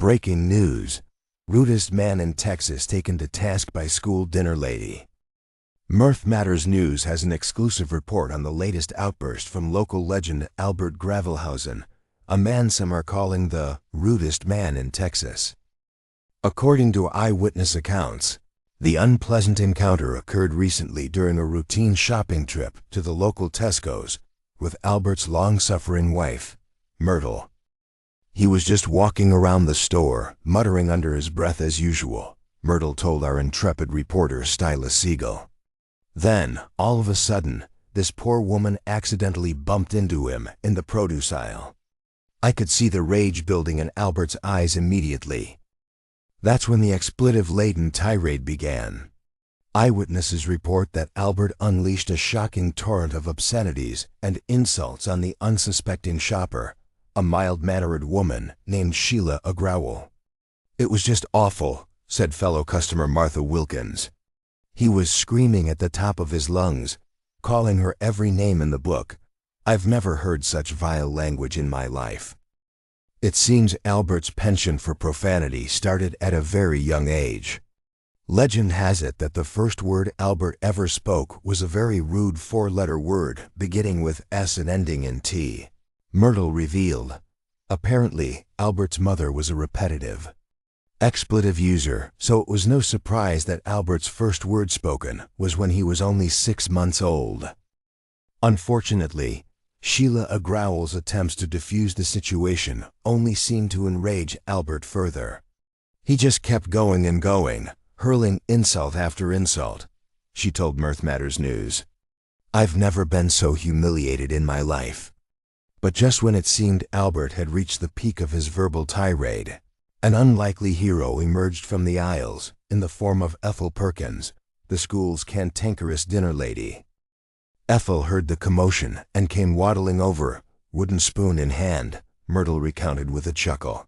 Breaking news. Rudest man in Texas taken to task by school dinner lady. Mirth Matters News has an exclusive report on the latest outburst from local legend Albert Gravelhausen, a man some are calling the rudest man in Texas. According to eyewitness accounts, the unpleasant encounter occurred recently during a routine shopping trip to the local Tesco's with Albert's long-suffering wife, Myrtle. He was just walking around the store, muttering under his breath as usual, Myrtle told our intrepid reporter Styla Siegel. Then, all of a sudden, this poor woman accidentally bumped into him in the produce aisle. I could see the rage building in Albert's eyes immediately. That's when the expletive-laden tirade began. Eyewitnesses report that Albert unleashed a shocking torrent of obscenities and insults on the unsuspecting shopper, a mild-mannered woman named Sheila Agrowell. "It was just awful," said fellow customer Martha Wilkins. "He was screaming at the top of his lungs, calling her every name in the book. I've never heard such vile language in my life." It seems Albert's penchant for profanity started at a very young age. Legend has it that the first word Albert ever spoke was a very rude four-letter word beginning with S and ending in T. Myrtle revealed. Apparently, Albert's mother was a repetitive expletive user, so it was no surprise that Albert's first word spoken was when he was only 6 months old. Unfortunately, Sheila Agrowell's attempts to defuse the situation only seemed to enrage Albert further. He just kept going and going, hurling insult after insult, she told Mirth Matters News. "I've never been so humiliated in my life." But just when it seemed Albert had reached the peak of his verbal tirade, an unlikely hero emerged from the aisles in the form of Ethel Perkins, the school's cantankerous dinner lady. Ethel heard the commotion and came waddling over, wooden spoon in hand, Myrtle recounted with a chuckle.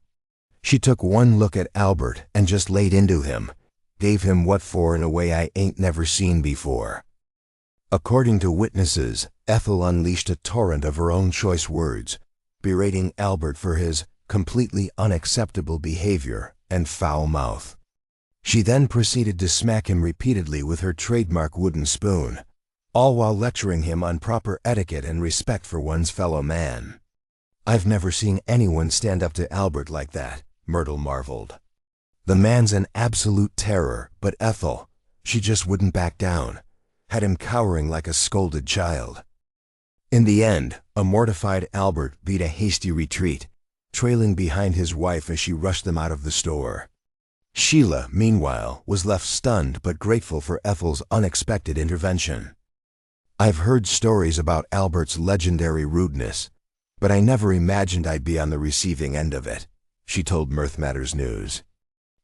"She took one look at Albert and just laid into him, gave him what for in a way I ain't never seen before." According to witnesses, Ethel unleashed a torrent of her own choice words, berating Albert for his completely unacceptable behavior and foul mouth. She then proceeded to smack him repeatedly with her trademark wooden spoon, all while lecturing him on proper etiquette and respect for one's fellow man. "I've never seen anyone stand up to Albert like that," Myrtle marveled. "The man's an absolute terror, but Ethel, she just wouldn't back down, had him cowering like a scolded child." In the end, a mortified Albert beat a hasty retreat, trailing behind his wife as she rushed them out of the store. Sheila, meanwhile, was left stunned but grateful for Ethel's unexpected intervention. "I've heard stories about Albert's legendary rudeness, but I never imagined I'd be on the receiving end of it," she told Mirth Matters News.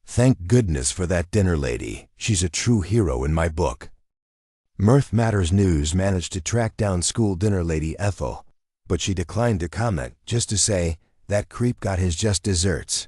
"Thank goodness for that dinner lady. She's a true hero in my book." Mirth Matters News managed to track down school dinner lady Ethel, but she declined to comment, just to say, "That creep got his just desserts."